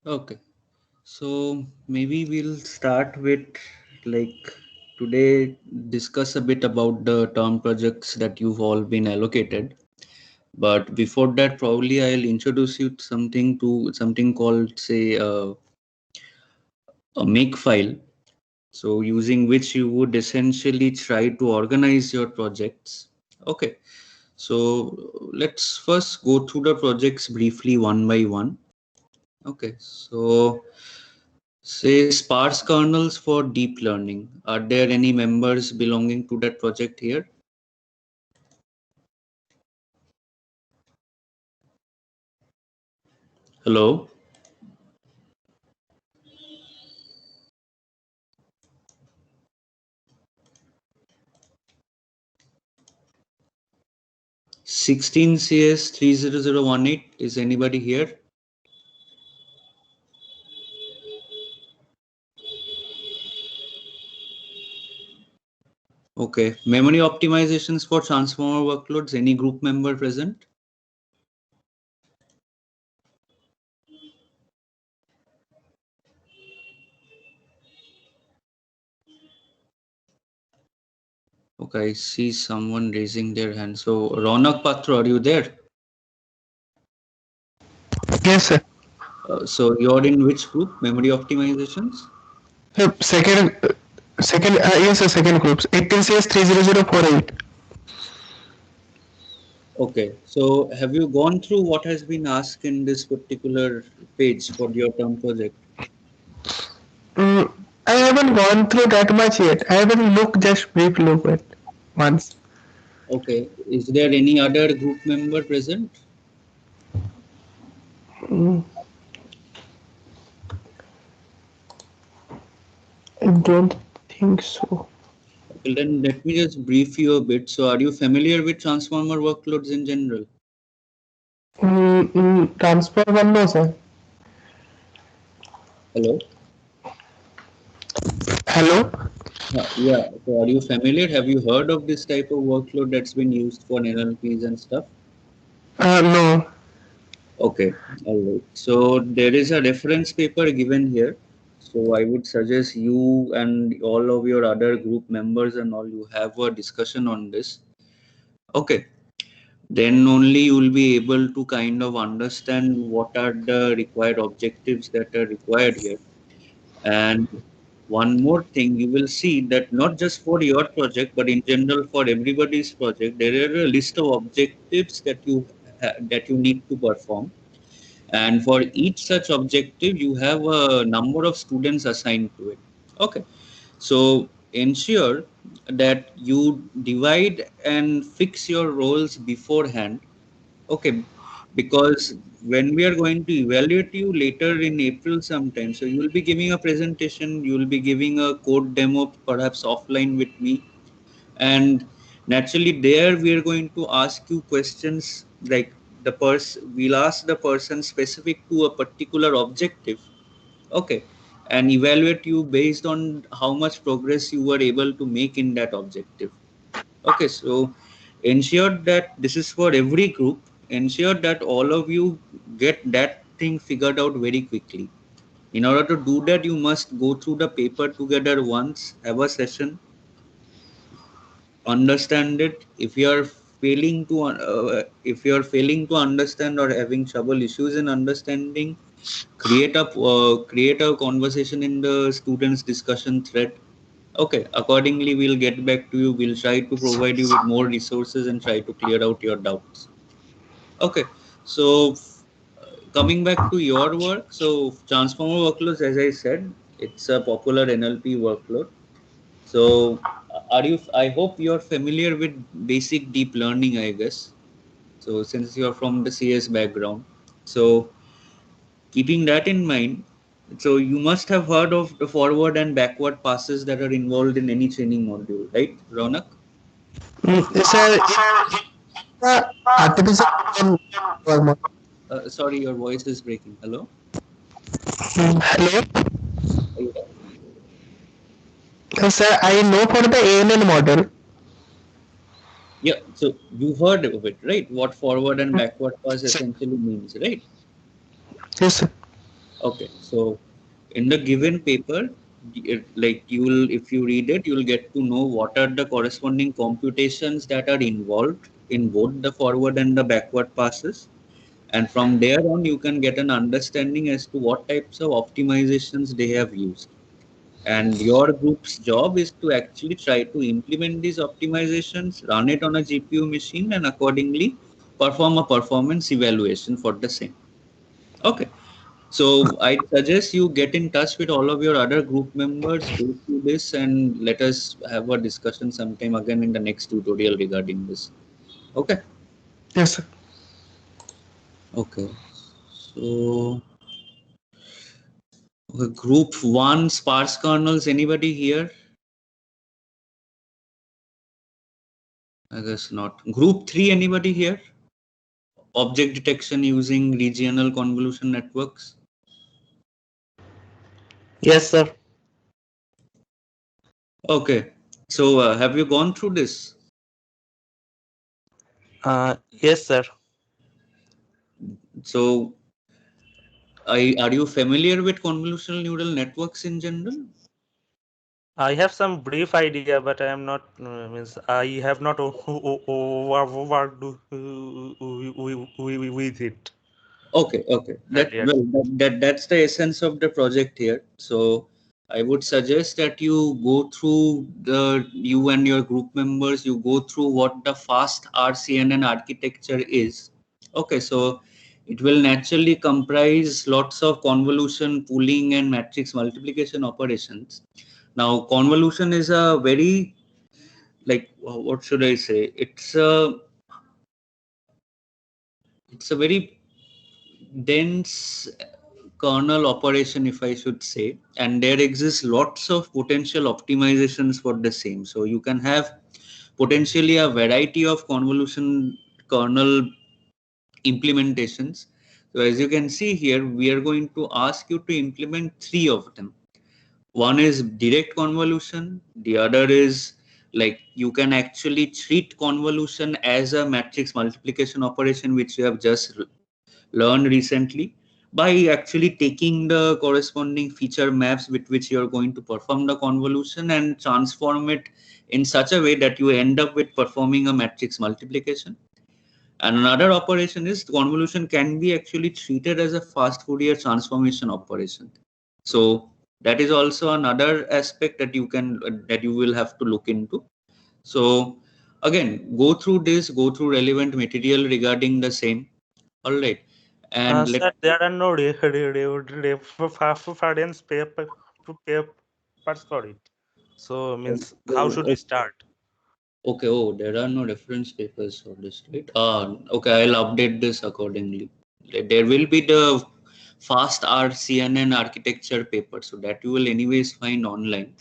Okay, so maybe we'll start with like today discuss a bit about the term projects that you've all been allocated. But before that, probably I'll introduce you to something called say a make file. So using which you would essentially try to organize your projects. Okay, so let's first go through the projects briefly one by one. Okay, so say sparse kernels for deep learning. Are there any members belonging to that project here? Hello? 16 CS 30018. Is anybody here? Okay. Memory optimizations for transformer workloads. Any group member present? Okay, I see someone raising their hand. So Ronak Patra, are you there? Yes, sir. So you're in which group? Memory optimizations? Second, yes, sir, second groups. 18 says 30048. Okay. So have you gone through what has been asked in this particular page for your term project? Mm, I haven't gone through that much yet. I haven't looked, just brief look at once. Okay. Is there any other group member present? Mm, I don't think so. Well, then let me just brief you a bit. So are you familiar with transformer workloads in general? Transfer one, no, sir. Hello? Hello? Yeah. So are you familiar? Have you heard of this type of workload that's been used for NLPs and stuff? No. Okay, all right. So there is a reference paper given here. So I would suggest you and all of your other group members and all you have a discussion on this. Okay, then only you will be able to kind of understand what are the required objectives that are required here. And one more thing, you will see that not just for your project, but in general for everybody's project, there are a list of objectives that you need to perform, and for each such objective you have a number of students assigned to it. Okay, so ensure that you divide and fix your roles beforehand. Okay, because when we are going to evaluate you later in April sometime, so you will be giving a presentation, you will be giving a code demo perhaps offline with me, and naturally there we are going to ask you questions like we'll ask the person specific to a particular objective. Okay, and evaluate you based on how much progress you were able to make in that objective. Okay, so ensure that this is for every group. Ensure that all of you get that thing figured out very quickly. In order to do that, you must go through the paper together once, have a session, understand it. If you are failing to understand or having trouble issues in understanding, create a conversation in the students discussion thread. Okay, accordingly we'll get back to you. We'll try to provide you with more resources and try to clear out your doubts. Okay, so coming back to your work, so transformer workloads, as I said, it's a popular NLP workload. So, are you? I hope you're familiar with basic deep learning, I guess. So, since you're from the CS background, so keeping that in mind, so you must have heard of the forward and backward passes that are involved in any training module, right, Ronak? Sir, artificial intelligence. Sorry, your voice is breaking. Hello. Hello? Yeah. Sir, I know for the ANN model. Yeah. So you heard of it, right? What forward and backward pass Sir. essentially means, right? Yes, sir. Okay, so in the given paper, like you will, if you read it, you will get to know what are the corresponding computations that are involved in both the forward and the backward passes. And from there on, you can get an understanding as to what types of optimizations they have used. And your group's job is to actually try to implement these optimizations, run it on a GPU machine, and accordingly perform a performance evaluation for the same. Okay. So I suggest you get in touch with all of your other group members, go through this, and let us have a discussion sometime again in the next tutorial regarding this. Okay. Yes, sir. Okay. So group one sparse kernels. Anybody here? I guess not. Group three. Anybody here? Object detection using regional convolution networks. Yes, sir. Okay. So have you gone through this? Yes, sir. So are you familiar with convolutional neural networks in general? I have some brief idea, but I am not means I have not worked with it Okay, okay. earlier. That's the essence of the project here. So I would suggest that you go through you and your group members, you go through what the fast RCNN architecture is. Okay, so it will naturally comprise lots of convolution, pooling, and matrix multiplication operations. Now, convolution is a very, like, what should I say? It's a very dense kernel operation, if I should say, and there exists lots of potential optimizations for the same. So you can have potentially a variety of convolution kernel implementations. So as you can see here, we are going to ask you to implement three of them. One is direct convolution, the other is like you can actually treat convolution as a matrix multiplication operation, which you have just learned recently, by actually taking the corresponding feature maps with which you are going to perform the convolution and transform it in such a way that you end up with performing a matrix multiplication. And another operation is convolution can be actually treated as a fast Fourier transformation operation. So that is also another aspect that you will have to look into. So again, go through relevant material regarding the same. All right. And let Sir, there are no reference papers for it. So means how should we oh, start? okay, oh, there are no reference papers for this, right? Okay, I'll update this accordingly. There will be the fast RCNN architecture paper, so that you will anyways find online.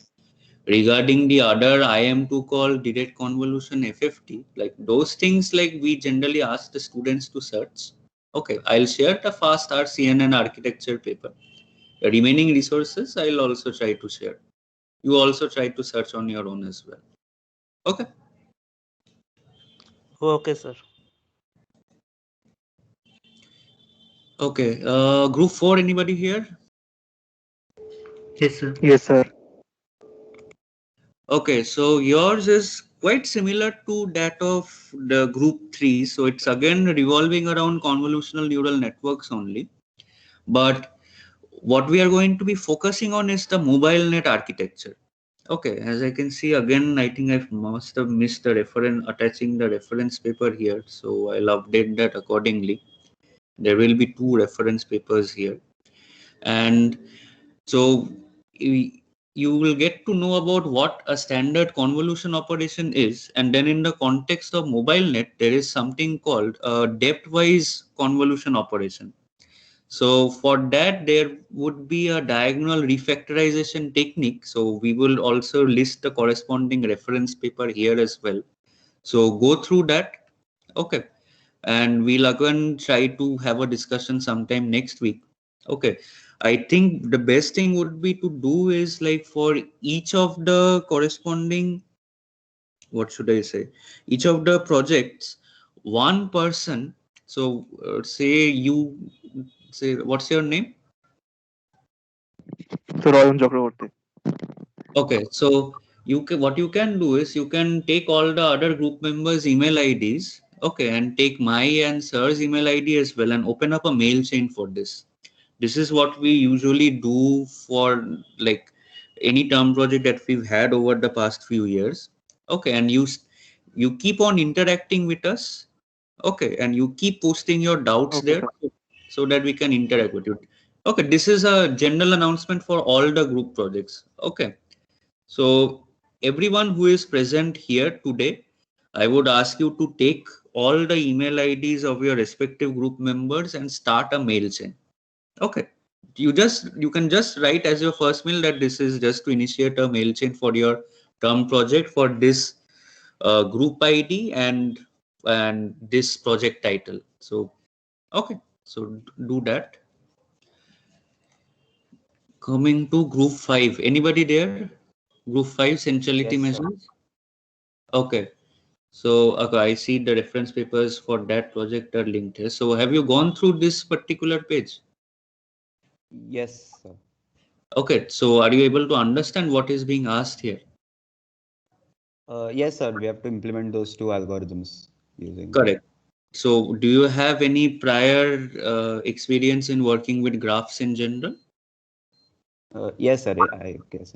Regarding the other IM2 call direct convolution FFT, like those things, like we generally ask the students to search. Okay, I'll share the fast RCNN architecture paper. The remaining resources I'll also try to share. You also try to search on your own as well. Okay. Okay, sir. Okay. Group four. Anybody here? Yes, sir. Yes, sir. Okay. So yours is quite similar to that of the group three. So it's again revolving around convolutional neural networks only. But what we are going to be focusing on is the mobile net architecture. Okay. As I can see again, I think I must have missed the reference attaching the reference paper here. So I'll update that accordingly. There will be two reference papers here. And so you will get to know about what a standard convolution operation is. And then in the context of mobile net, there is something called a depth-wise convolution operation. So for that, there would be a diagonal refactorization technique. So we will also list the corresponding reference paper here as well. So go through that. Okay. And we'll again try to have a discussion sometime next week. Okay. I think the best thing would be to do is like for each of the corresponding, what should I say, each of the projects, one person. So say you say, what's your name? So Rayan Chakraborty. Okay, so what you can do is you can take all the other group members' email IDs, okay, and take my and sir's email ID as well, and open up a mail chain for this. This is what we usually do for like any term project that we've had over the past few years. Okay, and you keep on interacting with us. Okay, and you keep posting your doubts Okay, there sir. so that we can interact with you. Okay, this is a general announcement for all the group projects. Okay. So everyone who is present here today, I would ask you to take all the email IDs of your respective group members and start a mail chain. Okay. You can just write as your first mail that this is just to initiate a mail chain for your term project for this group ID and this project title. So okay. So do that. Coming to group 5. Anybody there? Group 5 centrality Yes, sir. measures. Okay. So, okay, I see the reference papers for that project are linked here. So, have you gone through this particular page? Yes, sir. Okay, so are you able to understand what is being asked here? Yes, sir. We have to implement those two algorithms using. Correct. So, do you have any prior experience in working with graphs in general? Yes, sir. I guess.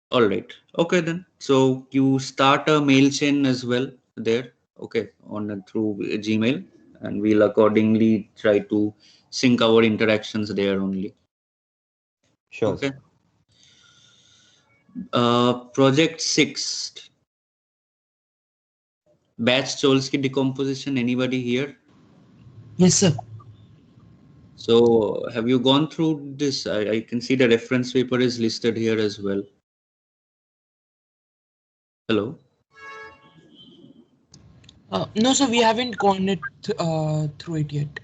All right. Okay, then. So, you start a mail chain as well there. Okay, on through Gmail, and we'll accordingly try to sync our interactions there only. Sure, sir. Okay. Project 6, batch Cholsky decomposition. Anybody here? Yes, sir. So have you gone through this? I can see the reference paper is listed here as well. Hello. No, sir, we haven't gone through it yet.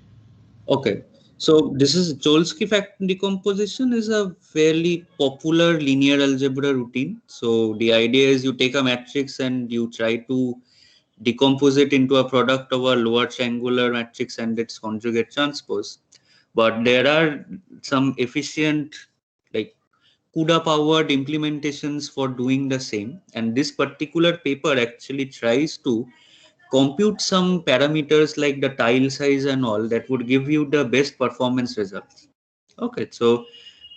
Okay. So this is Cholsky factor decomposition is a fairly popular linear algebra routine. So the idea is you take a matrix and you try to decompose it into a product of a lower triangular matrix and its conjugate transpose. But there are some efficient, like CUDA powered implementations for doing the same. And this particular paper actually tries to compute some parameters like the tile size and all that would give you the best performance results. Okay, so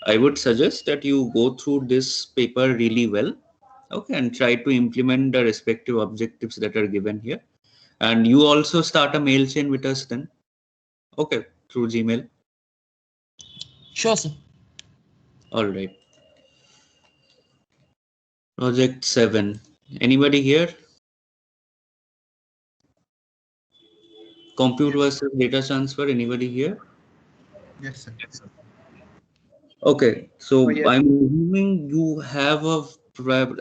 I would suggest that you go through this paper really well. Okay, and try to implement the respective objectives that are given here. And you also start a mail chain with us then. Okay, through Gmail. Sure, sir. All right. Project 7. Anybody here? Compute versus data transfer. Anybody here? Yes, sir. Okay, so yes. I'm assuming you have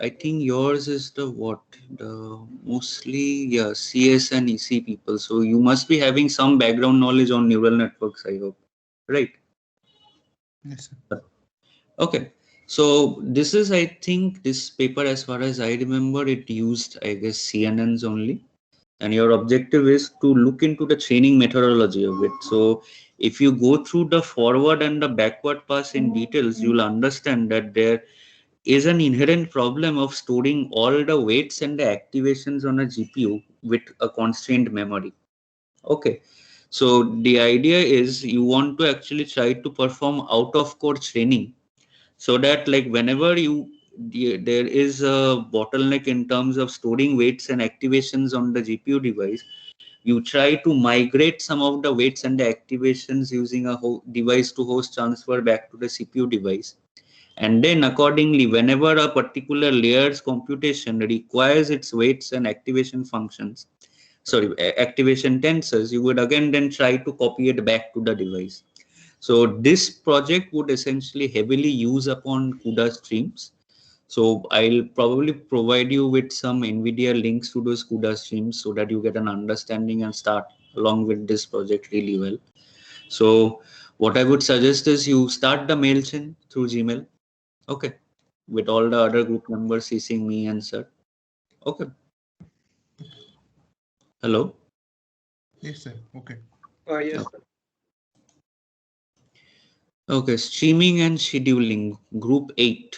I think yours is the what? The mostly, yeah, CS and EC people. So you must be having some background knowledge on neural networks, I hope. Right. Yes, sir. Okay. So this is, I think, this paper, as far as I remember, it used, I guess, CNNs only. And your objective is to look into the training methodology of it. So if you go through the forward and the backward pass in details, you'll understand that there is an inherent problem of storing all the weights and the activations on a GPU with a constrained memory. Okay. So the idea is you want to actually try to perform out of core training so that like whenever there is a bottleneck in terms of storing weights and activations on the GPU device, you try to migrate some of the weights and the activations using a device to host transfer back to the CPU device. And then accordingly, whenever a particular layer's computation requires its weights and activation functions, sorry, activation tensors, you would again then try to copy it back to the device. So this project would essentially heavily use upon CUDA streams. So I'll probably provide you with some NVIDIA links to those CUDA streams so that you get an understanding and start along with this project really well. So what I would suggest is you start the mail chain through Gmail. Okay. With all the other group members CCing me and sir. Okay. Hello. Yes, sir. Okay. Okay. Okay, streaming and scheduling, group 8.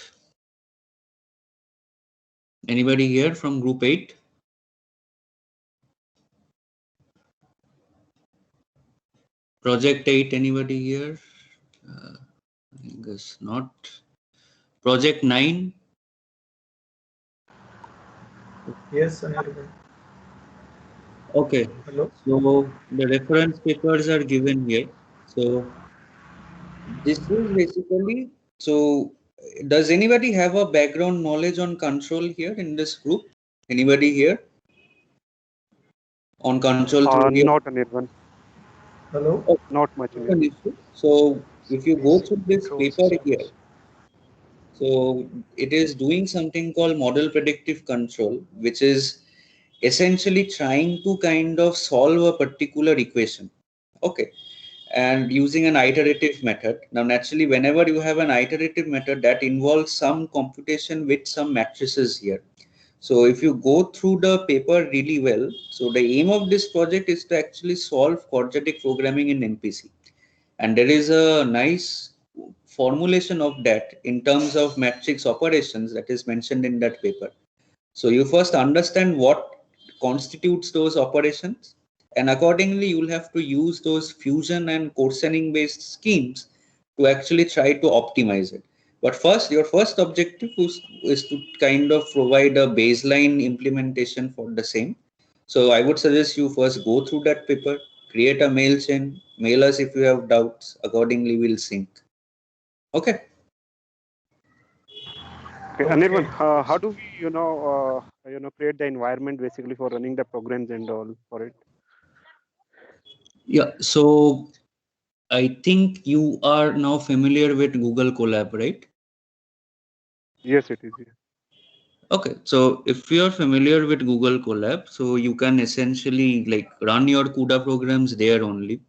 Anybody here from group 8? Project 8, anybody here? I guess not. Project 9? Yes, Anirban. Okay, Hello. so the reference papers are given here. So this is basically, so does anybody have a background knowledge on control here in this group? Anybody here on control theory? Not Anirban, Hello. Oh, not much not an Anirban. issue. So if you go through this paper here, so it is doing something called model predictive control, which is essentially trying to kind of solve a particular equation. Okay. And using an iterative method. Now, naturally, whenever you have an iterative method, that involves some computation with some matrices here. So if you go through the paper really well, so the aim of this project is to actually solve quadratic programming in NPC. And there is a nice formulation of that in terms of matrix operations that is mentioned in that paper. So you first understand what constitutes those operations, and accordingly you will have to use those fusion and coarsening based schemes to actually try to optimize it. But first, your first objective is to kind of provide a baseline implementation for the same. So I would suggest you first go through that paper, create a mail chain, mail us if you have doubts. Accordingly, we'll sync. Okay. Okay, Anirban, Okay. how do we, create the environment basically for running the programs and all for it? Yeah. So I think you are now familiar with Google Colab, right? Yes, it is. Yeah. Okay, so if you're familiar with Google Colab, so you can essentially like run your CUDA programs there only.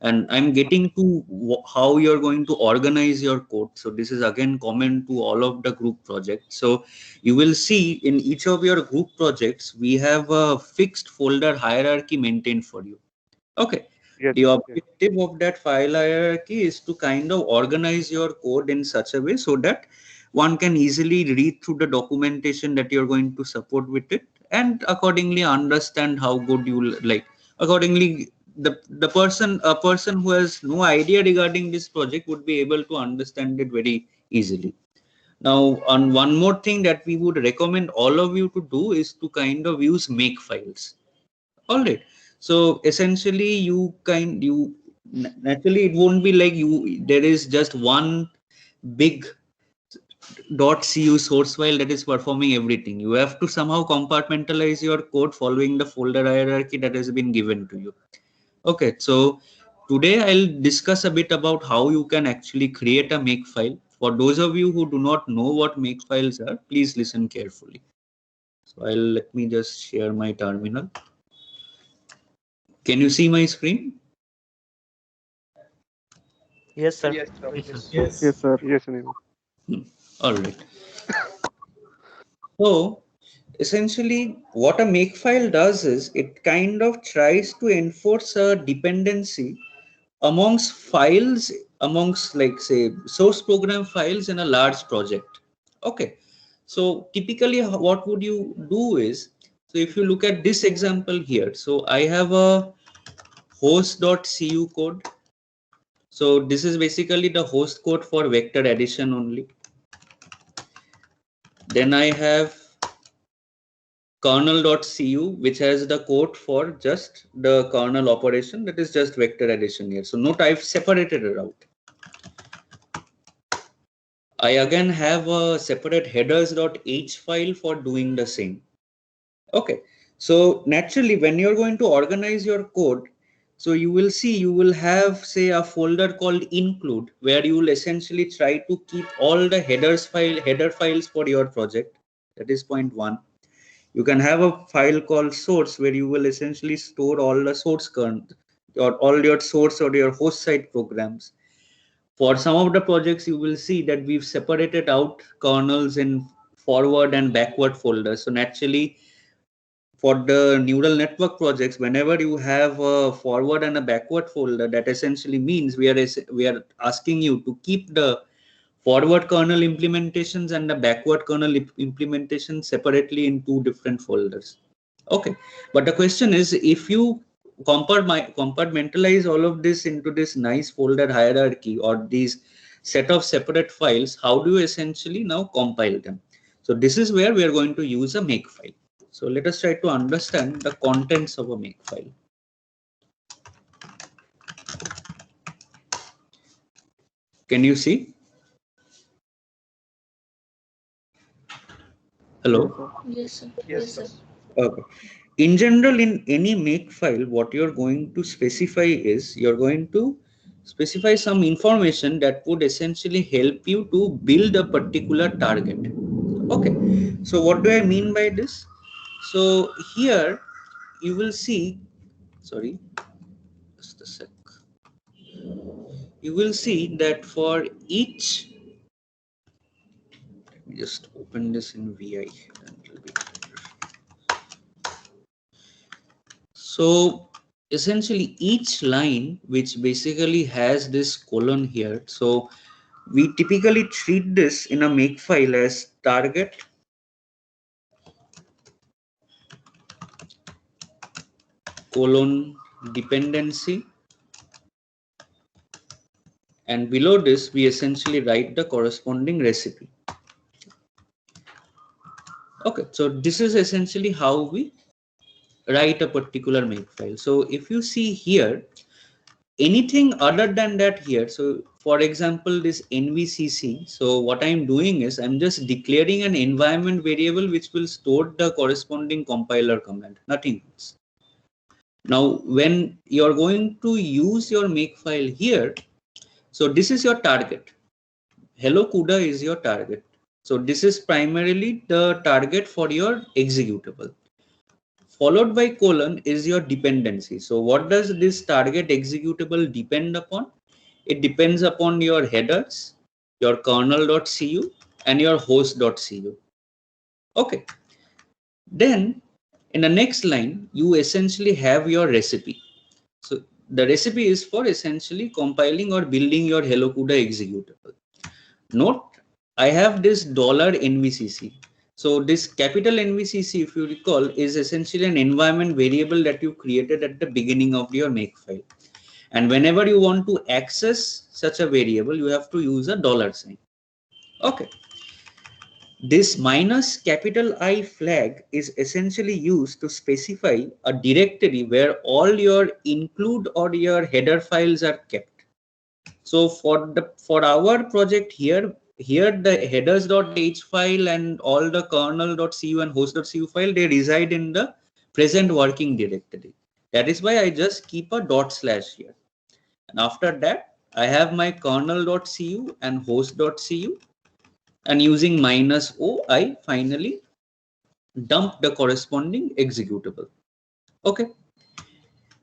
And I'm getting to how you're going to organize your code. So this is again common to all of the group projects. So you will see in each of your group projects, we have a fixed folder hierarchy maintained for you. Okay. Yes. The Yes. objective of that file hierarchy is to kind of organize your code in such a way so that one can easily read through the documentation that you're going to support with it and accordingly understand how good you like. Accordingly, the person a person who has no idea regarding this project would be able to understand it very easily. Now, on one more thing that we would recommend all of you to do is to kind of use make files. All right. So essentially, naturally it won't be like you. There is just one big .cu source file that is performing everything. You have to somehow compartmentalize your code following the folder hierarchy that has been given to you. Okay. So today I'll discuss a bit about how you can actually create a make file. For those of you who do not know what make files are, please listen carefully. So let me just share my terminal. Can you see my screen? Yes, sir. Yes, Yes. sir. Yes, Anirban. All right. So essentially, what a makefile does is it kind of tries to enforce a dependency amongst files, amongst like say source program files in a large project. Okay. So typically, what would you do is, so if you look at this example here, so I have a host.cu code. So this is basically the host code for vector addition only. Then I have kernel.cu, which has the code for just the kernel operation, that is just vector addition here. So note I've separated it out. I again have a separate headers.h file for doing the same. Okay. So naturally, when you're going to organize your code, so you will see you will have say a folder called include where you will essentially try to keep all the header files for your project. That is point one. You can have a file called source where you will essentially store all the source kernel or all your source or your host side programs. For some of the projects, you will see that we've separated out kernels in forward and backward folders. So naturally, for the neural network projects, whenever you have a forward and a backward folder, that essentially means we are asking you to keep the forward kernel implementations and the backward kernel implementation separately in two different folders. Okay, but the question is, if you compartmentalize all of this into this nice folder hierarchy or these set of separate files, how do you essentially now compile them? So this is where we are going to use a makefile. So let us try to understand the contents of a makefile. Can you see? Hello? Yes, sir. Yes, sir. Okay. In general, in any makefile, what you're going to specify is you're going to specify some information that would essentially help you to build a particular target. Okay. So what do I mean by this? So here you will see, sorry, just a sec. You will see that for each, let me just open this in VI. And it'll be better. So essentially each line which basically has this colon here, so we typically treat this in a makefile as target colon dependency, and below this we essentially write the corresponding recipe. Okay, so this is essentially how we write a particular makefile. So if you see here, anything other than that here, so for example this nvcc, so what I'm doing is I'm just declaring an environment variable which will store the corresponding compiler command, nothing else. Now when you're going to use your makefile here, so this is your target, hello CUDA is your target, so this is primarily the target for your executable. Followed by colon is your dependency. So what does this target executable depend upon? It depends upon your headers, your kernel.cu and your host.cu. Okay. Then in the next line, you essentially have your recipe. So the recipe is for essentially compiling or building your Hello CUDA executable. Note, I have this $nvcc. So this capital NVCC, if you recall, is essentially an environment variable that you created at the beginning of your makefile. And whenever you want to access such a variable, you have to use a $sign. Okay. This minus capital I flag is essentially used to specify a directory where all your include or your header files are kept. So for our project here the headers.h file and all the kernel.cu and host.cu file, they reside in the present working directory. That is why I just keep a / here. And after that, I have my kernel.cu and host.cu, and using -o, I finally dump the corresponding executable. Okay.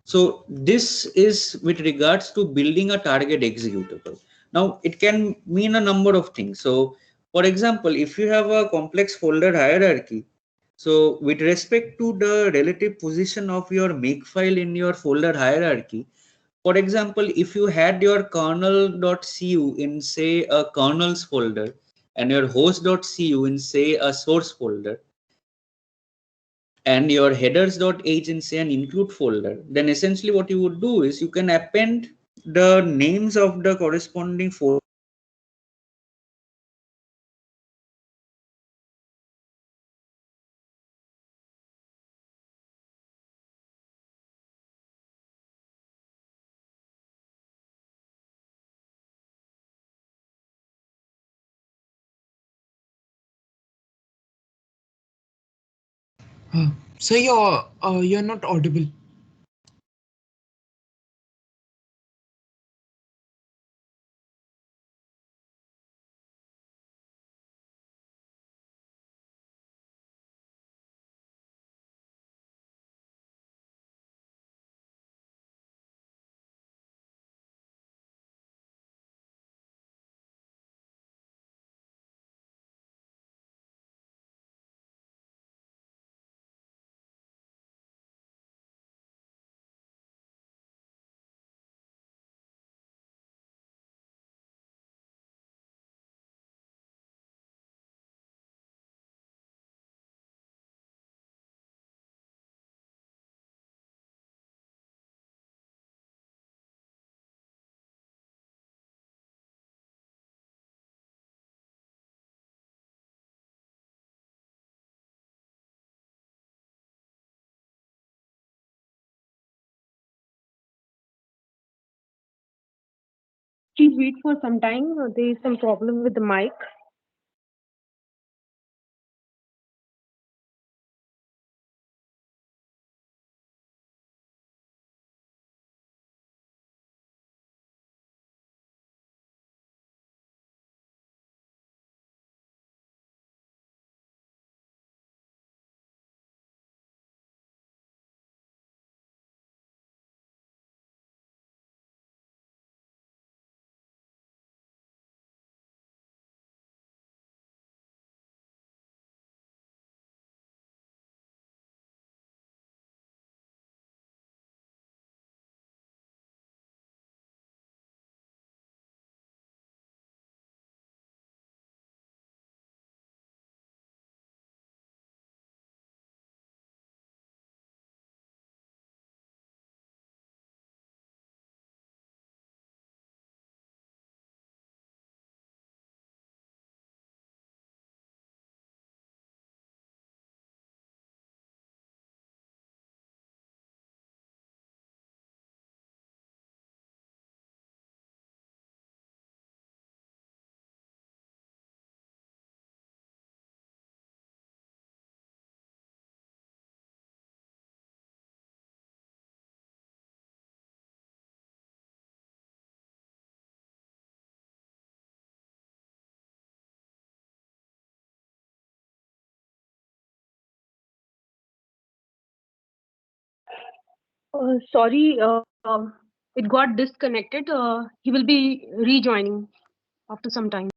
So this is with regards to building a target executable. Now it can mean a number of things. So for example, if you have a complex folder hierarchy, so with respect to the relative position of your makefile in your folder hierarchy, for example, if you had your kernel.cu in say a kernels folder and your host.cu in say a source folder, and your headers.h in say an include folder, then essentially what you would do is you can append the names of the corresponding folder So you're not audible. Please wait for some time. There is some problem with the mic. Sorry, it got disconnected. He will be rejoining after some time.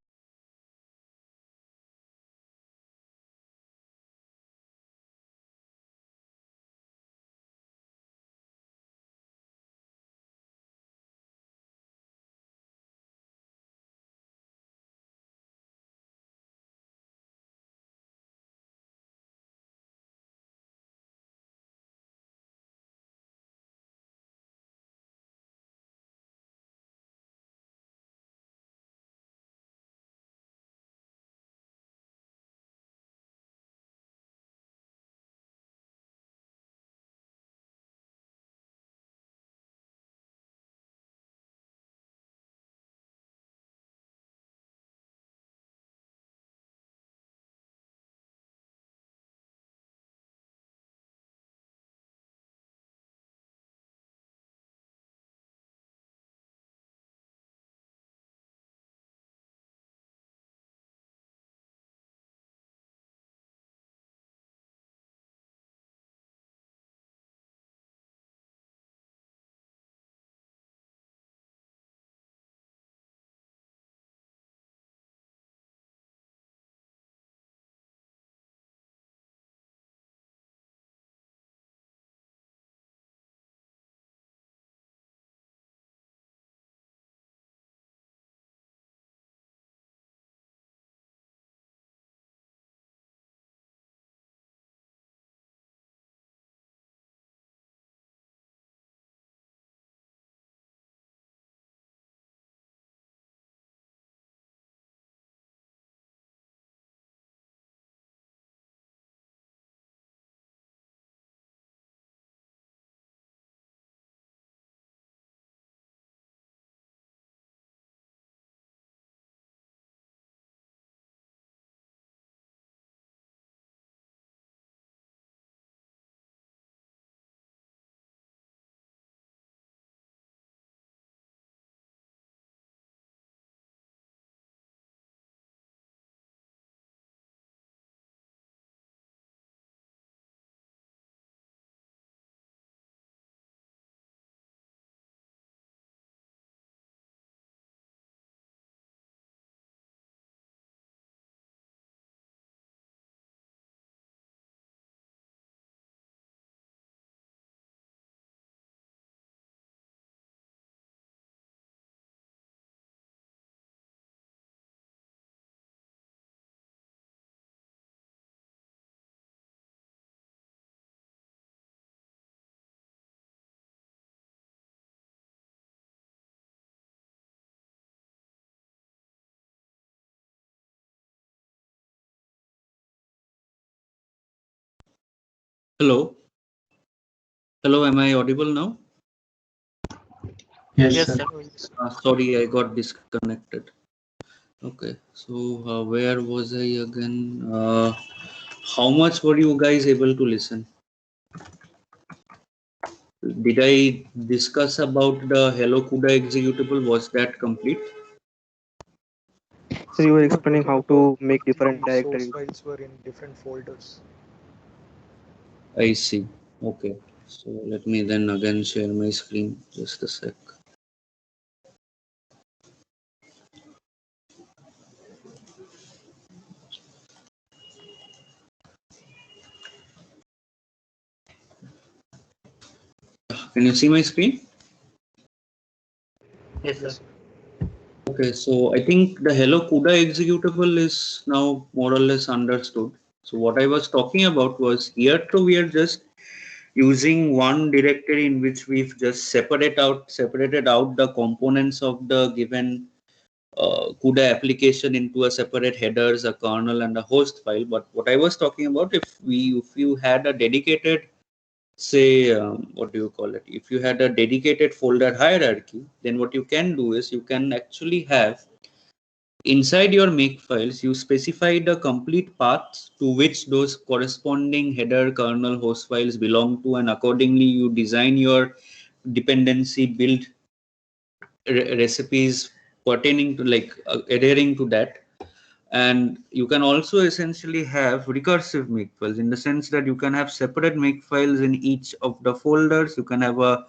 Hello. Hello, am I audible now? Yes, Yes, sir. sir. Sorry, I got disconnected. Okay, so where was I again? How much were you guys able to listen? Did I discuss about the Hello CUDA executable? Was that complete? So you were explaining how to make different The source directories. files were in different folders. I see. Okay, so let me then again share my screen. Just a sec. Can you see my screen? Yes, sir. Yes, sir. Okay, so I think the Hello CUDA executable is now more or less understood. So what I was talking about was here too we are just using one directory in which we've just separated out the components of the given CUDA application into a separate headers, a kernel, and a host file. But what I was talking about, if you had a dedicated, say, what do you call it? If you had a dedicated folder hierarchy, then what you can do is you can actually have inside your make files, you specify the complete paths to which those corresponding header, kernel, host files belong to, and accordingly you design your dependency build recipes pertaining to adhering to that. And you can also essentially have recursive makefiles in the sense that you can have separate makefiles in each of the folders. You can have a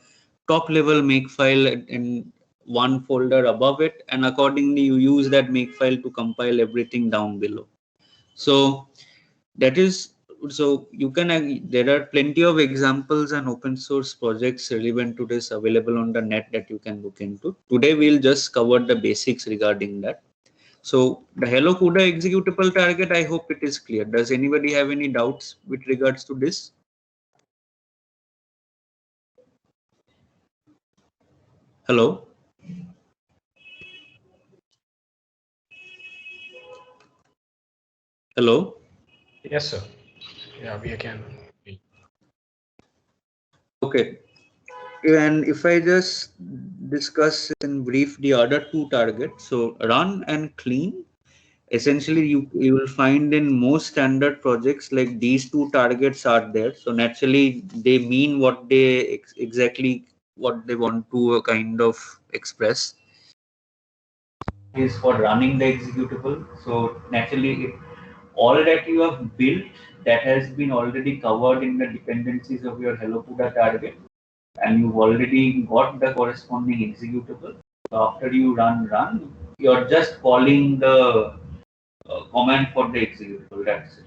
top level makefile in one folder above it, and accordingly you use that makefile to compile everything down below. So that is, so you can there are plenty of examples and open source projects relevant to this available on the net that you can look into. Today we'll just cover the basics regarding that. So the Hello CUDA executable target, I hope it is clear. Does anybody have any doubts with regards to this? Hello? Hello? Yes, sir. Yeah, we can. Okay. And if I just discuss in brief the other two targets, so run and clean, essentially you will find in most standard projects like these two targets are there. So naturally they mean what they exactly what they want to kind of express is for running the executable. So naturally all that you have built that has been already covered in the dependencies of your Hello CUDA target, and you've already got the corresponding executable. So after you run, you're just calling the command for the executable. That's it.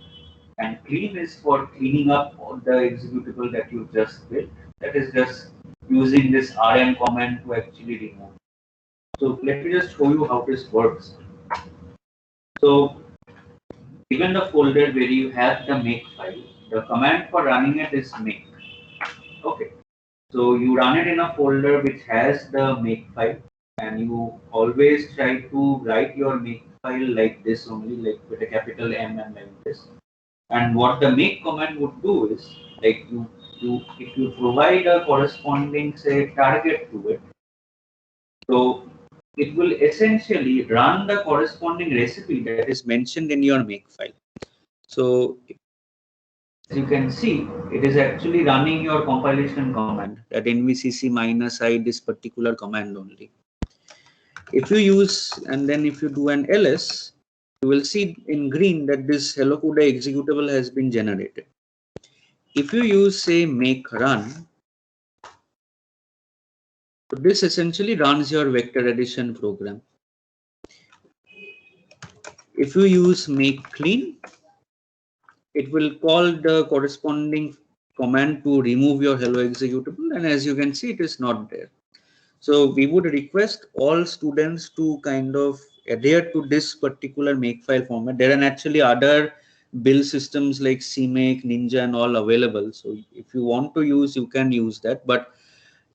And clean is for cleaning up all the executable that you just built. That is just using this rm command to actually remove. So let me just show you how this works. So given the folder where you have the make file, the command for running it is make. Okay. So you run it in a folder which has the make file, and you always try to write your make file like this only, like with a capital M and like this. And what the make command would do is, like you if you provide a corresponding say target to it, so it will essentially run the corresponding recipe that is mentioned in your make file. So as you can see, it is actually running your compilation command that nvcc minus I this particular command only. If you use and then if you do an ls, you will see in green that this hello CUDA executable has been generated. If you use say make run, so this essentially runs your vector addition program. If you use make clean, it will call the corresponding command to remove your hello executable, and as you can see it is not there. So we would request all students to kind of adhere to this particular makefile format. There are actually other build systems like CMake, Ninja and all available. So if you want to use, you can use that. But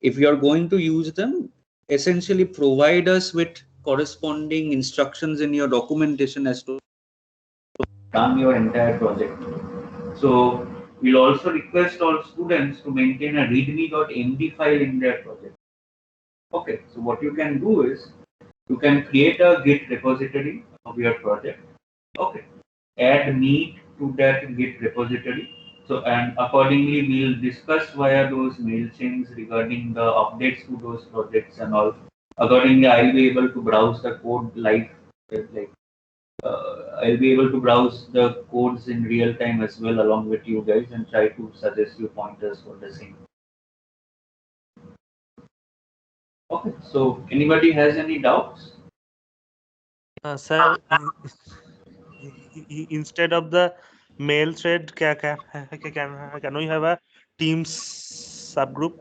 if you are going to use them, essentially provide us with corresponding instructions in your documentation as to run your entire project. So we'll also request all students to maintain a readme.md file in their project. Okay, so what you can do is you can create a Git repository of your project. Okay, add me to that Git repository. So, and accordingly, we'll discuss via those mail chains regarding the updates to those projects and all. Accordingly, I'll be able to browse the code live, like I'll be able to browse the codes in real time as well along with you guys and try to suggest you pointers for the same. Okay, so anybody has any doubts? Sir, instead of the mail thread, can we have a Teams subgroup?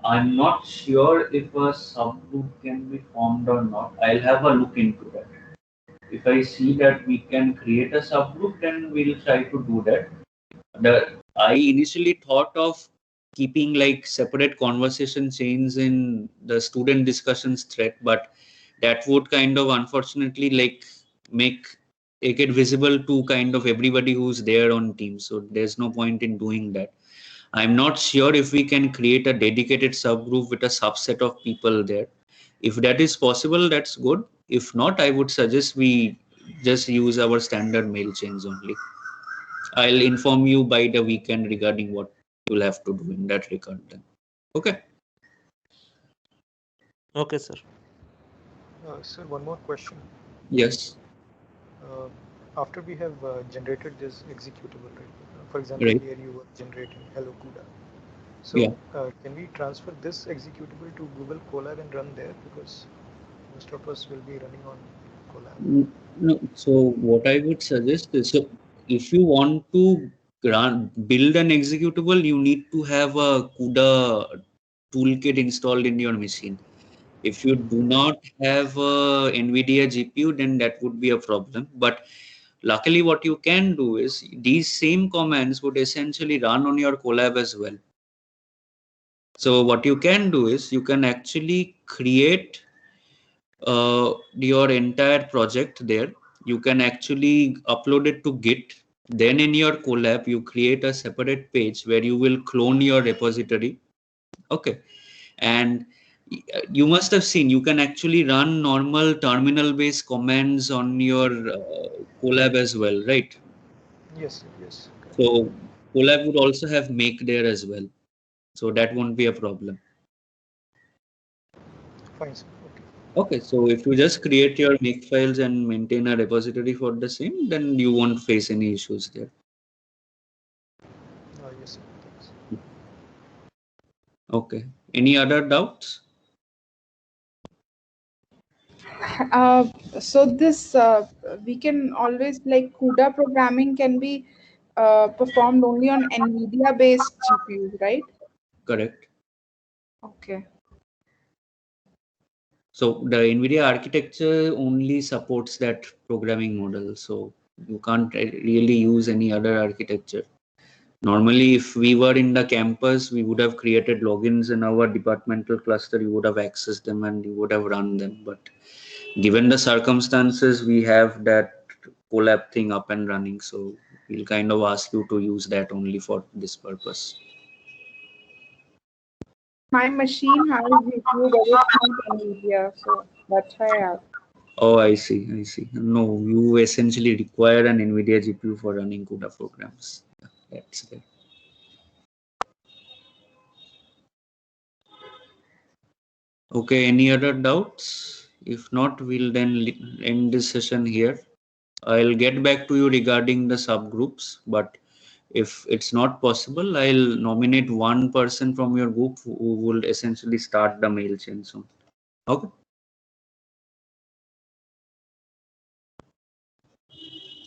I'm not sure if a subgroup can be formed or not. I'll have a look into that. If I see that we can create a subgroup, then we'll try to do that. I initially thought of keeping like separate conversation chains in the student discussions thread, but that would kind of unfortunately like make it visible to kind of everybody who's there on Teams. So there's no point in doing that. I'm not sure if we can create a dedicated subgroup with a subset of people there. If that is possible, that's good. If not, I would suggest we just use our standard mail chains only. I'll inform you by the weekend regarding what you'll have to do in that regard then. Okay. Okay, sir. Sir, one more question. Yes. After we have generated this executable, right? For example, Right. here you were generating hello CUDA. So Yeah. can we transfer this executable to Google Colab and run there, because most of us will be running on Colab? No, so what I would suggest is, so if you want to build an executable, you need to have a CUDA toolkit installed in your machine. If you do not have a NVIDIA GPU, then that would be a problem. But luckily, what you can do is these same commands would essentially run on your Colab as well. So what you can do is you can actually create your entire project there. You can actually upload it to Git. Then in your Colab, you create a separate page where you will clone your repository. Okay. And you must have seen you can actually run normal terminal based commands on your Colab as well, right? Yes, sir, yes. Correct. So Colab would also have make there as well. So that won't be a problem. Fine, sir. Okay. Okay, so if you just create your make files and maintain a repository for the same, then you won't face any issues there. Yes, sir. Thanks. Okay. Any other doubts? So this we can always like CUDA programming can be performed only on NVIDIA based GPUs, right? Correct. Okay. So the NVIDIA architecture only supports that programming model. So you can't really use any other architecture. Normally, if we were in the campus, we would have created logins in our departmental cluster. You would have accessed them and you would have run them. But given the circumstances, we have that Colab thing up and running. So we'll kind of ask you to use that only for this purpose. My machine has GPU, but it's not NVIDIA, so that's why I asked. Oh, I see. I see. No, you essentially require an NVIDIA GPU for running CUDA programs. Yeah, that's there. Okay, any other doubts? If not, we'll then end this session here. I'll get back to you regarding the subgroups, but if it's not possible, I'll nominate one person from your group who will essentially start the mail chain soon. Okay.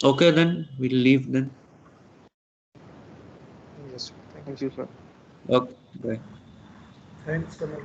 Okay, then we'll leave then. Yes, sir. Thank you, Thank sir. you, sir. Okay, bye. Thanks, Kamal.